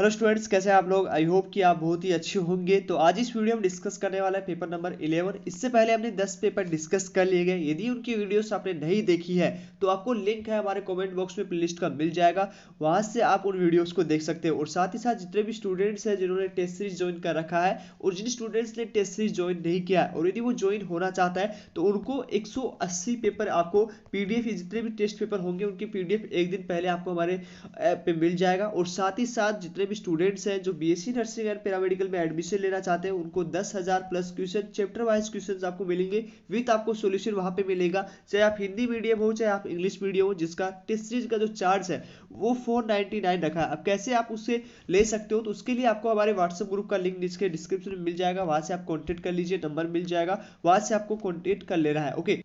Hello students, कैसे हैं आप लोग। आई होप कि आप बहुत ही अच्छे होंगे। तो आज इस वीडियो में डिस्कस करने वाला है पेपर नंबर 11। इससे पहले हमने 10 पेपर डिस्कस कर लिए गए। यदि उनकी वीडियोस आपने नहीं देखी है तो आपको लिंक है हमारे कमेंट बॉक्स में, प्लेलिस्ट का मिल जाएगा, वहां से आप उन वीडियोस को देख सकते हो। और साथ ही साथ जितने भी स्टूडेंट्स हैं जिन्होंने टेस्ट सीरीज ज्वाइन कर रखा है और जिन स्टूडेंट्स ने टेस्ट सीरीज ज्वाइन नहीं किया है और यदि वो ज्वाइन होना चाहता है तो उनको 180 पेपर आपको पीडीएफ, जितने भी टेस्ट पेपर होंगे उनकी पीडीएफ एक दिन पहले आपको हमारे ऐप पे मिल जाएगा। और साथ ही साथ जितने भी स्टूडेंट्स हैं जो बीएससी नर्सिंग एंड पैरामेडिकल में एडमिशन लेना चाहते हैं उनको 10,000 plus question, chapter wise question आपको मिलेंगे, विद आपको सॉल्यूशन वहां पे मिलेगा। चाहे आप हिंदी मीडियम हो चाहे आप इंग्लिश मीडियम हो, जिसका टेस्ट सीरीज का जो चार्ज है वो 499 रखा है। अब कैसे आप उससे ले सकते हो, तो उसके लिए आपको हमारे व्हाट्सएप ग्रुप का लिंक नीचे डिस्क्रिप्शन में मिल जाएगा, वहां से आप कॉन्टेक्ट कर लीजिए, नंबर मिल जाएगा, वहां से आपको कॉन्टेक्ट कर लेना है। ओके,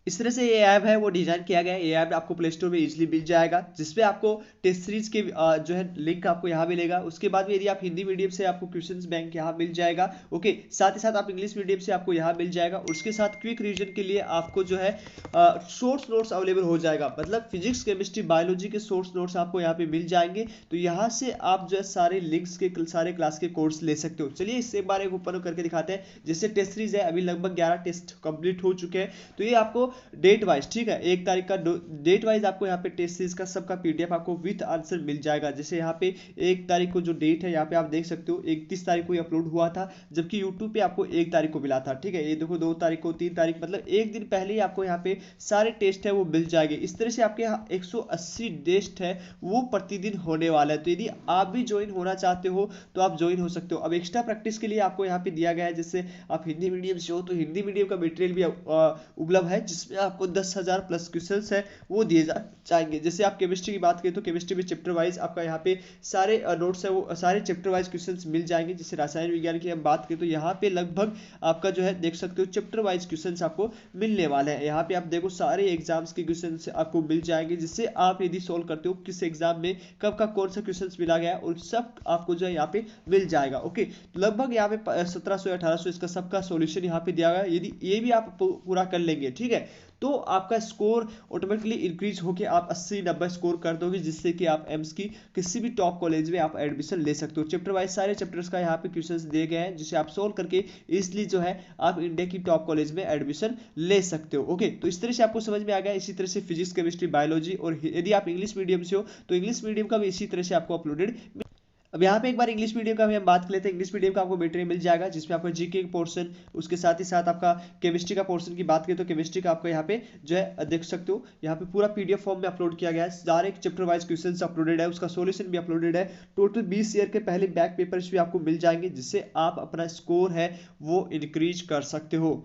इस तरह से ये ऐप है वो डिजाइन किया गया है। ये ऐप आपको प्ले स्टोर में इजीली मिल जाएगा, जिसपे आपको टेस्ट सीरीज के जो है लिंक आपको यहाँ मिलेगा। उसके बाद में यदि आप हिंदी मीडियम से आपको क्वेश्चंस बैंक यहाँ मिल जाएगा। ओके, साथ ही साथ आप इंग्लिश मीडियम से आपको यहाँ मिल जाएगा। और उसके साथ क्विक रिवीजन के लिए आपको जो है सोर्स नोट्स अवेलेबल हो जाएगा, मतलब फिजिक्स, केमिस्ट्री, बायोलॉजी के सोर्स नोट्स आपको यहाँ पे मिल जाएंगे। तो यहाँ से आप जो है सारे लिंक्स के सारे क्लास के कोर्स ले सकते हो। चलिए इससे एक बार एक ओपन करके दिखाते हैं। जैसे टेस्ट सीरीज है, अभी लगभग 11 टेस्ट कंप्लीट हो चुके हैं। तो ये आपको डेट वाइज, ठीक है, 1 तारीख का डेट वाइज आपको यहाँ पे टेस्ट सीरीज का सबका पीडीएफ आपको विथ आंसर मिल जाएगा। जैसे यहाँ पे 1 तारीख को जो डेट है यहाँ पे आप देख सकते हो 31 तारीख को अपलोड हुआ था, जबकि यूट्यूब पे आपको 1 तारीख को मिला था। ठीक है, ये देखो 2 तारीख को, 3 तारीख, मतलब एक दिन पहले ही आपको यहाँ पे सारे टेस्ट है वो मिल जाएंगे। इस तरह से आपके यहाँ 180 टेस्ट है वो प्रतिदिन होने वाला है। तो यदि आप भी ज्वाइन होना चाहते हो तो आप ज्वाइन हो सकते हो। अब एक्स्ट्रा प्रैक्टिस के लिए आपको यहाँ पे दिया गया है, जैसे आप हिंदी मीडियम से हो तो हिंदी मीडियम का मटेरियल भी उपलब्ध है, जिसमें आपको 10,000 प्लस क्वेश्चंस है वो दिए जाएंगे। जैसे आप केमिस्ट्री की बात करें तो केमिस्ट्री में चैप्टर वाइज आपका यहाँ पे सारे नोट्स है वो सारे चैप्टर वाइज क्वेश्चंस मिल जाएंगे। जैसे रसायन विज्ञान की हम बात करें तो यहाँ पे लगभग आपका जो है देख सकते हो चैप्टर वाइज क्वेश्चंस आपको मिलने वाले हैं। यहाँ पे आप देखो सारे एग्जाम्स के क्वेश्चंस आपको मिल जाएंगे, जिससे आप यदि सोल्व करते हो किस एग्जाम में कब का कौन सा क्वेश्चन मिला गया और सब आपको जो है यहाँ पे मिल जाएगा। ओके, लगभग यहाँ पे 1700 या 1800 इसका सबका सॉल्यूशन यहाँ पे दिया गया। यदि ये भी आप पूरा कर लेंगे, ठीक है, तो आपका स्कोर ऑटोमेटिकली इंक्रीज होकर आप 80-90 स्कोर कर दोगे, जिससे कि आप एम्स की किसी भी टॉप कॉलेज में आप एडमिशन ले सकते हो। चैप्टर वाइज सारे चैप्टर्स का यहाँ पे क्वेश्चंस दिए गए हैं, जिसे आप सोल्व करके इसलिए जो है आप इंडिया की टॉप कॉलेज में एडमिशन ले सकते हो। ओके, तो इस तरह से आपको समझ में आ गया। इसी तरह से फिजिक्स, केमिस्ट्री, बायोलॉजी, और यदि आप इंग्लिश मीडियम से हो तो इंग्लिश मीडियम का भी इसी तरह से आपको अपलोडेड। अब यहाँ पे एक बार इंग्लिश मीडियम का भी हम बात कर लेते हैं। इंग्लिश मीडियम का आपको मटेरियल मिल जाएगा, जिसमें आपका जीके का पोर्शन, उसके साथ ही साथ आपका केमिस्ट्री का पोर्शन की बात करें तो केमिस्ट्री का आपको यहाँ पे जो है देख सकते हो यहाँ पे पूरा पीडीएफ फॉर्म में अपलोड किया गया है। सारे चैप्टर वाइज क्वेश्चंस अपलोडेड है, उसका सॉल्यूशन भी अपलोडेड है। टोटल 20 ईयर के पहले बैक पेपर्स भी आपको मिल जाएंगे, जिससे आप अपना स्कोर है वो इंक्रीज कर सकते हो।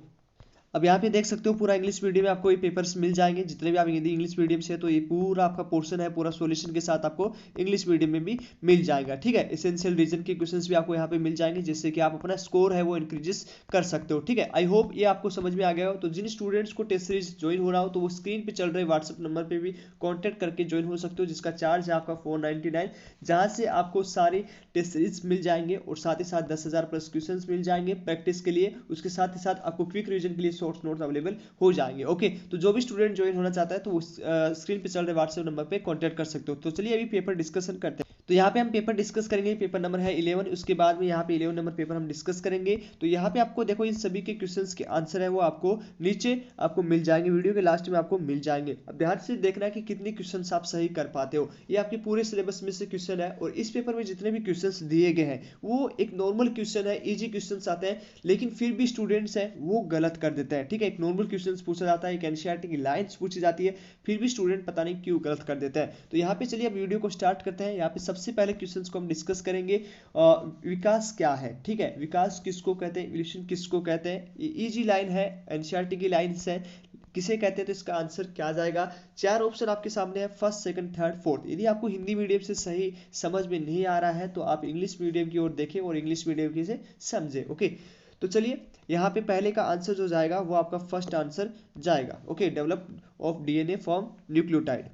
अब यहाँ पे देख सकते हो पूरा इंग्लिश मीडियम में आपको ये पेपर्स मिल जाएंगे। जितने भी आप यदि इंग्लिश मीडियम से है तो ये पूरा आपका पोर्शन है पूरा सॉल्यूशन के साथ आपको इंग्लिश मीडियम में भी मिल जाएगा। ठीक है, एसेंशियल रीजन के क्वेश्चंस भी आपको यहाँ पे मिल जाएंगे, जिससे कि आप अपना स्कोर है वो इंक्रीजेस कर सकते हो। ठीक है, आई होप ये आपको समझ में आ गया हो। तो जिन स्टूडेंट्स को टेस्ट सीरीज ज्वाइन हो रहा हो तो वो स्क्रीन पे चल रहे व्हाट्सएप नंबर पे भी कॉन्टैक्ट करके ज्वाइन हो सकते हो, जिसका चार्ज है आपका 499, जहाँ से आपको सारी टेस्ट सीरीज मिल जाएंगे और साथ ही साथ 10,000 प्लस क्वेश्चन मिल जाएंगे प्रैक्टिस के लिए। उसके साथ ही साथ आपको क्विक रिवीजन के लिए सोर्स नोट्स अवेलेबल हो जाएंगे। ओके, तो जो भी स्टूडेंट ज्वाइन होना चाहता है तो स्क्रीन पे चल रहे व्हाट्सएप नंबर पे कांटेक्ट कर सकते हो। तो चलिए अभी पेपर डिस्कशन करते हैं। तो यहाँ पे हम पेपर डिस्कस करेंगे, पेपर नंबर है 11। उसके बाद में यहाँ पे 11 नंबर पेपर हम डिस्कस करेंगे। तो यहाँ पे आपको देखो इन सभी के क्वेश्चंस के आंसर है वो आपको नीचे आपको मिल जाएंगे, वीडियो के लास्ट में आपको मिल जाएंगे। अब ध्यान से देखना है कि कितने क्वेश्चंस आप सही कर पाते हो। ये आपके पूरे सिलेबस में से क्वेश्चन है और इस पेपर में जितने भी क्वेश्चंस दिए गए हैं वो एक नॉर्मल क्वेश्चन है, इजी क्वेश्चंस आते हैं, लेकिन फिर भी स्टूडेंट्स हैं वो गलत कर देते हैं। ठीक है, एक नॉर्मल क्वेश्चंस पूछा जाता है, एक एनसीईआरटी की लाइंस पूछी जाती है, फिर भी स्टूडेंट पता नहीं क्यों गलत कर देता है। तो यहाँ पे चलिए अब वीडियो को स्टार्ट करते हैं। यहाँ पे सबसे पहले क्वेश्चंस को हम डिस्कस करेंगे। विकास क्या है, ठीक है, विकास किसको कहते हैं, इवोल्यूशन किसको कहते हैं। इजी लाइन है, एनसीईआरटी की लाइंस है, किसे कहते हैं, तो इसका आंसर क्या जाएगा। 4 ऑप्शन आपके सामने है, फर्स्ट, सेकंड, थर्ड, फोर्थ। यदि आपको हिंदी मीडियम से सही समझ में नहीं आ रहा है तो आप इंग्लिश मीडियम की ओर देखें और इंग्लिश मीडियम की से समझे। ओके, तो चलिए यहाँ पे पहले का आंसर जो जाएगा वो आपका फर्स्ट आंसर जाएगा। Okay, develop of DNA from nucleotide.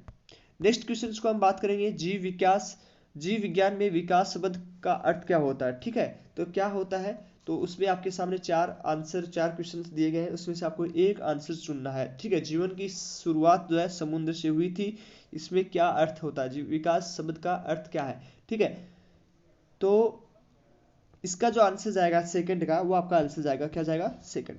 Next question को हम बात करेंगे जीव विकास। जीव विज्ञान में विकास शब्द का अर्थ क्या होता है। ठीक है, तो क्या होता है, तो उसमें आपके सामने 4 क्वेश्चंस दिए गए हैं, उसमें से आपको एक आंसर चुनना है। ठीक है, जीवन की शुरुआत जो है समुद्र से हुई थी, इसमें क्या अर्थ होता है, जीव विकास शब्द का अर्थ क्या है। ठीक है, तो इसका जो आंसर जाएगा सेकंड का, वो आपका आंसर जाएगा, क्या जाएगा, सेकंड।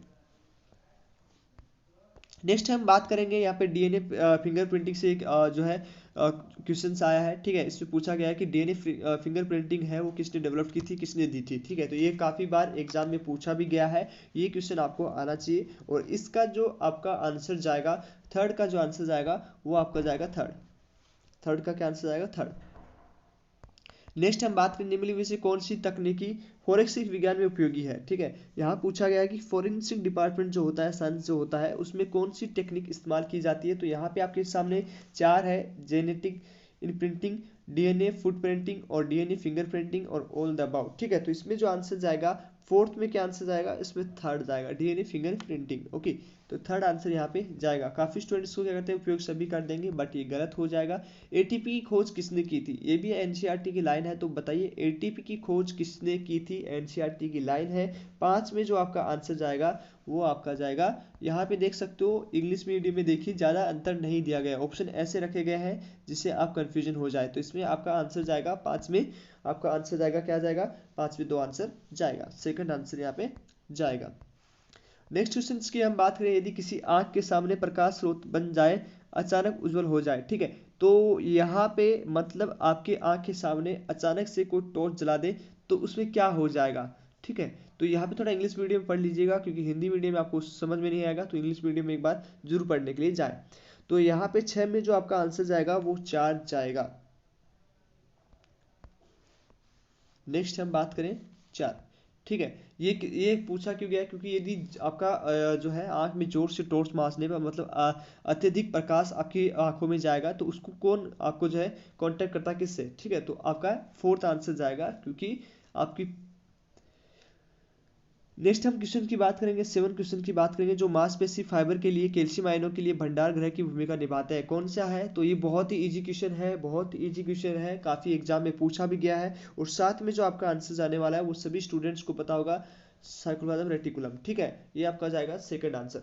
नेक्स्ट हम बात करेंगे यहाँ पे डीएनए फिंगरप्रिंटिंग से एक जो है क्वेश्चन आया है, ठीक है। इसमें पूछा गया है कि डीएनए फिंगरप्रिंटिंग है वो किसने डेवलप की थी, किसने दी थी, ठीक है। तो ये काफ़ी बार एग्जाम में पूछा भी गया है, ये क्वेश्चन आपको आना चाहिए। और इसका जो आपका आंसर जाएगा, थर्ड का जो आंसर जाएगा वो आपका जाएगा थर्ड। थर्ड का क्या आंसर जाएगा, थर्ड। नेक्स्ट हम बात करेंगे निम्नलिखित में से कौन सी तकनीकी फोरेंसिक विज्ञान में उपयोगी है, ठीक है। यहाँ पूछा गया है कि फोरेंसिक डिपार्टमेंट जो होता है, साइंस जो होता है, उसमें कौन सी टेक्निक इस्तेमाल की जाती है। तो यहाँ पे आपके सामने चार है, जेनेटिक इम्प्रिंटिंग, डीएनए फुटप्रिंटिंग और डीएनए फिंगरप्रिंटिंग और ऑल द अबाउट, ठीक है। तो इसमें जो आंसर जाएगा फोर्थ में, क्या आंसर जाएगा, इसमें थर्ड जाएगा, डीएनए फिंगरप्रिंटिंग। ओके, तो थर्ड आंसर यहाँ पे जाएगा। काफी स्टूडेंट्स को क्या करते हैं, उपयोग सभी कर देंगे, बट ये गलत हो जाएगा। एटीपी की खोज किसने की थी, ये भी एनसीईआरटी की लाइन है, तो बताइए एटीपी की खोज किसने की थी, एनसीईआरटी की लाइन है। पांच में जो आपका आंसर जाएगा वो आपका जाएगा, यहाँ पे देख सकते हो इंग्लिश मीडियम में देखिए ज़्यादा अंतर नहीं दिया गया, ऑप्शन ऐसे रखे गए हैं जिससे आप कंफ्यूजन हो जाए। तो इसमें आपका आंसर जाएगा पाँच में, आपका आंसर जाएगा, क्या जाएगा, पाँच में दो आंसर जाएगा, सेकंड आंसर यहाँ पे जाएगा। नेक्स्ट क्वेश्चन की हम बात करें, यदि किसी आंख के सामने प्रकाश स्रोत बन जाए, अचानक उज्जवल हो जाए, ठीक है। तो यहाँ पे मतलब आपके आंख के सामने अचानक से कोई टॉर्च जला दे तो उसमें क्या हो जाएगा, ठीक है। तो यहाँ पे थोड़ा इंग्लिश मीडियम पढ़ लीजिएगा, क्योंकि हिंदी मीडियम में आपको समझ में नहीं आएगा, तो इंग्लिश मीडियम में एक बार जरूर पढ़ने के लिए जाए। तो यहाँ पे 6 में जो आपका आंसर जाएगा वो 4 जाएगा। नेक्स्ट हम बात करें 4, ठीक है। ये पूछा क्यों गया, क्योंकि यदि आपका जो है आंख में जोर से टॉर्च मारने पर मतलब अत्यधिक प्रकाश आपकी आंखों में जाएगा, तो उसको कौन आपको जो है कांटेक्ट करता है, किससे, ठीक है। तो आपका फोर्थ आंसर जाएगा, क्योंकि आपकी। नेक्स्ट हम क्वेश्चन की बात करेंगे, सेवन क्वेश्चन की बात करेंगे, जो मांसपेशी फाइबर के लिए कैल्शियम आयनों के लिए भंडार गृह की भूमिका निभाता है, कौन सा है। तो ये बहुत ही इजी क्वेश्चन है, बहुत इजी क्वेश्चन है, काफी एग्जाम में पूछा भी गया है। और साथ में जो आपका आंसर जाने वाला है वो सभी स्टूडेंट्स को पता होगा, सर्कुलम रेटिकुलम, ठीक है। ये आपका जाएगा सेकंड आंसर।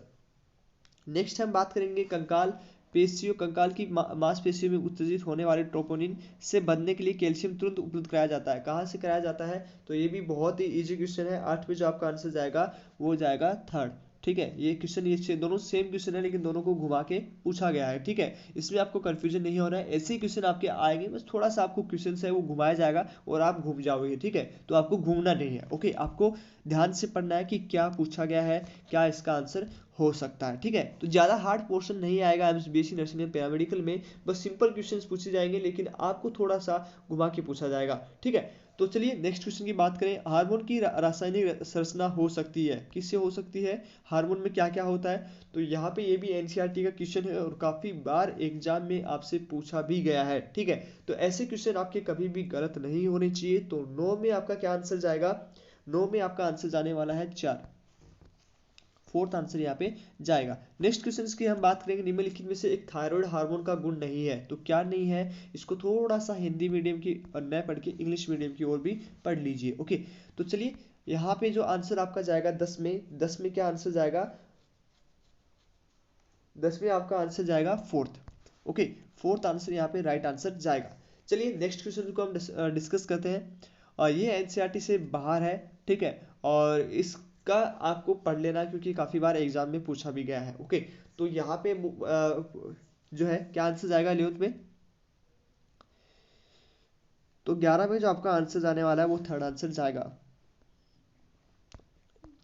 नेक्स्ट हम बात करेंगे कंकाल पेशियों, कंकाल की मांसपेशियों में उत्तेजित होने वाले ट्रोपोनिन से बंधने के लिए कैल्शियम तुरंत उपलब्ध कराया जाता है, कहाँ से कराया जाता है। तो ये भी बहुत ही इजी क्वेश्चन है, 8 में जो आपका आंसर जाएगा वो जाएगा थर्ड, ठीक है। ये क्वेश्चन, ये दोनों सेम क्वेश्चन है, लेकिन दोनों को घुमा के पूछा गया है, ठीक है। इसमें आपको कंफ्यूजन नहीं हो रहा है, ऐसे ही क्वेश्चन आपके आएंगे, बस थोड़ा सा आपको क्वेश्चन है वो घुमाया जाएगा और आप घूम जाओगे, ठीक है। तो आपको घूमना नहीं है, ओके। आपको ध्यान से पढ़ना है कि क्या पूछा गया है, क्या इसका आंसर हो सकता है, ठीक है। तो ज़्यादा हार्ड पोर्शन नहीं आएगा एमबीबीएस नर्सिंग एंड पैरामेडिकल में, बस सिंपल क्वेश्चंस पूछे जाएंगे, लेकिन आपको थोड़ा सा घुमा के पूछा जाएगा, ठीक है। तो चलिए नेक्स्ट क्वेश्चन की बात करें, हार्मोन की रासायनिक संरचना हो सकती है, किससे हो सकती है, हार्मोन में क्या क्या होता है। तो यहाँ पे ये भी एनसीईआरटी का क्वेश्चन है और काफी बार एग्जाम में आपसे पूछा भी गया है, ठीक है। तो ऐसे क्वेश्चन आपके कभी भी गलत नहीं होने चाहिए। तो 9 में आपका क्या आंसर जाएगा, 9 में आपका आंसर जाने वाला है 4, फोर्थ आंसर यहाँ पे जाएगा। नेक्स्ट क्वेश्चन की हम बात करेंगे, निम्नलिखित में से एक थायराइड हार्मोन का गुण नहीं है, तो क्या नहीं है। इसको थोड़ा सा हिंदी मीडियम की न पढ़ के इंग्लिश मीडियम की ओर भी पढ़ लीजिए, ओके। तो चलिए यहाँ पे जो आंसर आपका जाएगा 10 में, 10 में क्या आंसर जाएगा, 10 में आपका आंसर जाएगा फोर्थ, ओके। फोर्थ आंसर यहाँ पे राइट आंसर जाएगा। चलिए नेक्स्ट क्वेश्चन को हम डिस्कस करते हैं, और ये एनसीईआरटी से बाहर है, ठीक है। और इसका आपको पढ़ लेना, क्योंकि काफी बार एग्जाम में पूछा भी गया है, ओके। तो यहाँ पे जो है क्या आंसर जाएगा 11th में, तो 11 में जो आपका आंसर जाने वाला है वो थर्ड आंसर जाएगा।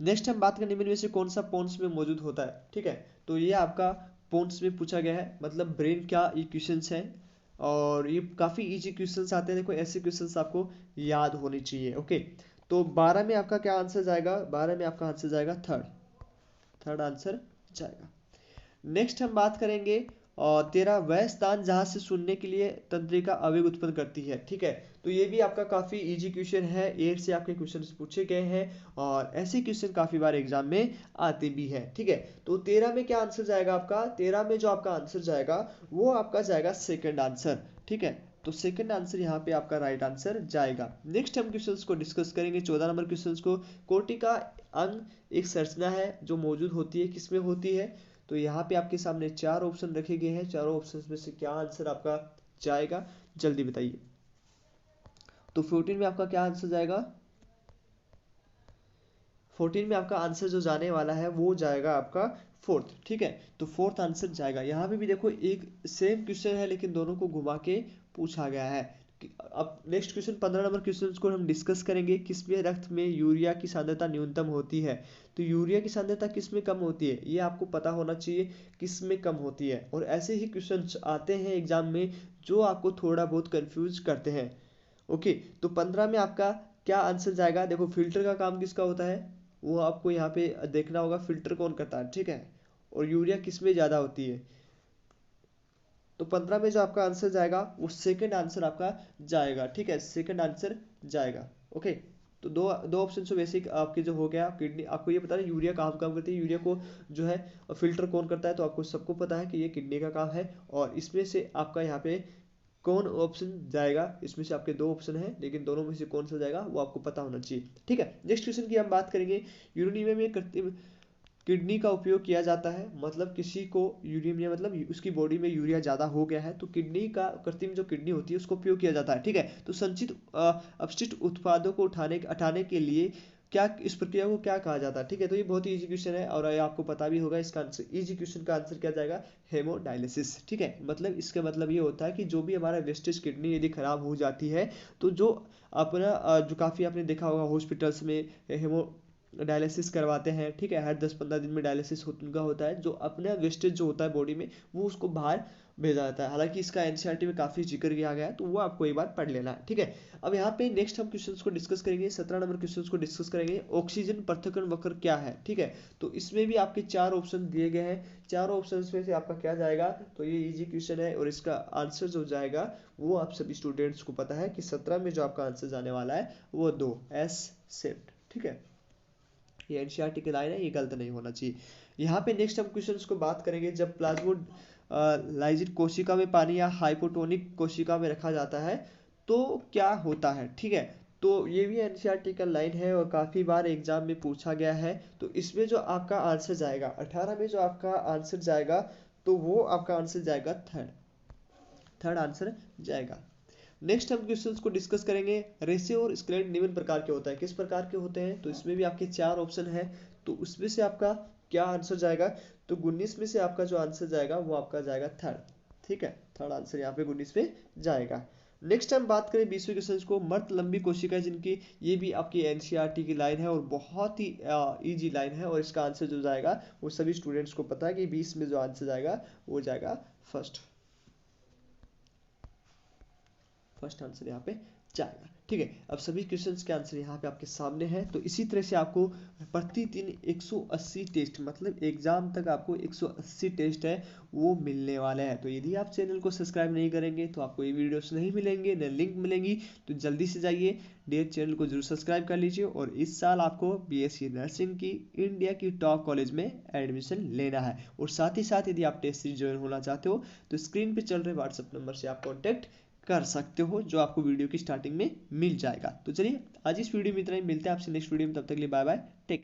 नेक्स्ट हम बात करें इनमें से कौन सा पोन्स में मौजूद होता है, ठीक है। तो ये आपका पोन्स में पूछा गया है, मतलब ब्रेन क्या ये क्वेश्चंस है, और ये काफी इजी क्वेश्चंस आते हैं, देखो ऐसे क्वेश्चंस आपको याद होने चाहिए, ओके। तो 12 में आपका क्या आंसर जाएगा, 12 में आपका आंसर जाएगा थर्ड, थर्ड आंसर जाएगा। नेक्स्ट हम बात करेंगे, और तेरा वह स्थान जहां से सुनने के लिए तंत्रिका आवेग उत्पन्न करती है, ठीक है। तो ये भी आपका काफी इजी क्वेश्चन है, 8 से आपके क्वेश्चन पूछे गए हैं, और ऐसे क्वेश्चन काफी बार एग्जाम में आते भी हैं, ठीक है। तो 13 में क्या आंसर जाएगा आपका, 13 में जो आपका आंसर जाएगा वो आपका जाएगा सेकंड आंसर, ठीक है। तो सेकंड आंसर यहाँ पे आपका राइट आंसर जाएगा। नेक्स्ट हम क्वेश्चंस को डिस्कस करेंगे, 14 नंबर क्वेश्चंस को। कोटिका अंग एक संरचना है जो मौजूद होती है, किसमें होती है। तो यहाँ पे आपके सामने 4 ऑप्शन रखे गए हैं, चारों ऑप्शन में से क्या आंसर आपका जाएगा, जल्दी बताइए। तो 14 में आपका क्या आंसर जाएगा, 14 में आपका आंसर जो जाने वाला है वो जाएगा आपका फोर्थ। ठीक है, तो फोर्थ आंसर जाएगा। यहाँ पे भी देखो एक सेम क्वेश्चन है लेकिन दोनों को घुमा के पूछा गया है। अब नेक्स्ट क्वेश्चन 15 नंबर क्वेश्चन को हम डिस्कस करेंगे। किसमें रक्त में यूरिया की सांद्रता न्यूनतम होती है। तो यूरिया की सांद्रता किसमें कम होती है ये आपको पता होना चाहिए, किसमें कम होती है। और ऐसे ही क्वेश्चन आते हैं एग्जाम में जो आपको थोड़ा बहुत कंफ्यूज करते हैं। ओके, तो 15 में आपका क्या आंसर जाएगा। देखो फिल्टर का काम किसका होता है वो आपको यहाँ पे देखना होगा, फिल्टर कौन करता है। ठीक है, और यूरिया किसमें ज़्यादा होती है। तो 15 में जो आपका आंसर जाएगा वो सेकंड आंसर आपका जाएगा। ठीक है, सेकंड आंसर जाएगा। ओके, तो दो दो ऑप्शन तो बेसिक आपके जो हो गया किडनी। आपको ये पता है यूरिया कहाँ काम करती है, यूरिया को जो है फिल्टर कौन करता है, तो आपको सबको पता है कि ये किडनी का काम है। और इसमें से आपका यहाँ पे कौन ऑप्शन जाएगा, इसमें से आपके दो ऑप्शन है लेकिन दोनों में से कौन सा जाएगा वो आपको पता होना चाहिए। ठीक है, नेक्स्ट क्वेश्चन की हम बात करेंगे। यूरेनियम में कृत्रिम किडनी का उपयोग किया जाता है। मतलब किसी को यूरेनियम मतलब उसकी बॉडी में यूरिया ज़्यादा हो गया है तो किडनी का कृत्रिम जो किडनी होती है उसको उपयोग किया जाता है। ठीक है, तो संचित अपशिष्ट उत्पादों को हटाने के लिए क्या, इस प्रक्रिया को क्या कहा जाता है। ठीक है, तो ये बहुत ही इजी क्वेश्चन है और ये आपको पता भी होगा। इसका आंसर, इजी क्वेश्चन का आंसर क्या जाएगा, हेमोडायलिसिस। ठीक है, मतलब इसका मतलब ये होता है कि जो भी हमारा वेस्टेज किडनी यदि खराब हो जाती है तो जो अपना जो काफ़ी आपने देखा होगा हॉस्पिटल्स में हेमो डायलिसिस करवाते हैं। ठीक है, हर 10-15 दिन में डायलिसिस उनका होता है, जो अपना वेस्टेज जो होता है बॉडी में वो उसको बाहर भेजा जाता है। हालांकि इसका एनसीईआरटी में काफी जिक्र किया गया है तो वो आपको एक बार पढ़ लेना है। ठीक है, अब यहाँ पे नेक्स्ट हम क्वेश्चंस को डिस्कस करेंगे। 17 नंबर क्वेश्चंस को डिस्कस करेंगे। ऑक्सीजन पृथक्करण वक्र क्या है। ठीक है, तो इसमें भी आपके 4 ऑप्शन दिए गए हैं। चारों ऑप्शन में से आपका क्या जाएगा, तो ये इजी क्वेश्चन है और इसका आंसर जो जाएगा वो आप सभी स्टूडेंट्स को पता है कि 17 में जो आपका आंसर जाने वाला है वो 2 एस सेप्ट। ठीक है, ये एनसीईआरटी की लाइन है, ये गलत नहीं होना चाहिए। यहाँ पे नेक्स्ट हम क्वेश्चंस को बात करेंगे। जब प्लाज्मोलाइज्ड कोशिका में पानी या हाइपोटोनिक कोशिका में रखा जाता है तो क्या होता है। ठीक है, तो ये भी एनसीईआरटी का लाइन है और काफी बार एग्जाम में पूछा गया है। तो इसमें जो आपका आंसर जाएगा 18 में जो आपका आंसर जाएगा तो वो आपका आंसर जाएगा थर्ड आंसर जाएगा। नेक्स्ट हम क्वेश्चंस को डिस्कस करेंगे। रेशियो और स्क्लेड निम्न प्रकार के होता है। किस प्रकार के होते हैं, तो इसमें भी आपके 4 ऑप्शन है। तो उसमें से आपका क्या आंसर जाएगा, तो 19 में से आपका जो आंसर जाएगा वो आपका जाएगा थर्ड। ठीक है, थर्ड आंसर यहाँ पे 19 में जाएगा। नेक्स्ट हम बात करें 20वें क्वेश्चन को। मर्द लंबी कोशिका जिनकी, ये भी आपकी एनसीईआरटी की लाइन है और बहुत ही इजी लाइन है और इसका आंसर जो जाएगा वो सभी स्टूडेंट्स को पता है कि 20 में जो आंसर जाएगा वो जाएगा फर्स्ट आंसर यहाँ पे जाएगा। ठीक है, अब सभी क्वेश्चंस के आंसर यहाँ पे आपके सामने हैं। तो इसी तरह से आपको प्रतिदिन 180 टेस्ट, मतलब एग्जाम तक आपको 180 टेस्ट है वो मिलने वाले हैं। तो यदि आप चैनल को सब्सक्राइब नहीं करेंगे तो आपको ये वीडियोस नहीं मिलेंगे, न लिंक मिलेंगी। तो जल्दी से जाइए डेयर चैनल को जरूर सब्सक्राइब कर लीजिए। और इस साल आपको बीएससी नर्सिंग की इंडिया की टॉप कॉलेज में एडमिशन लेना है। और साथ ही साथ यदि आप टेस्ट सीरीज ज्वाइन होना चाहते हो तो स्क्रीन पे चल रहे व्हाट्सएप नंबर से आप कॉन्टैक्ट कर सकते हो, जो आपको वीडियो की स्टार्टिंग में मिल जाएगा। तो चलिए आज इस वीडियो में इतना ही, मिलते हैं आपसे नेक्स्ट वीडियो में। तब तक के लिए बाय बाय, टेक।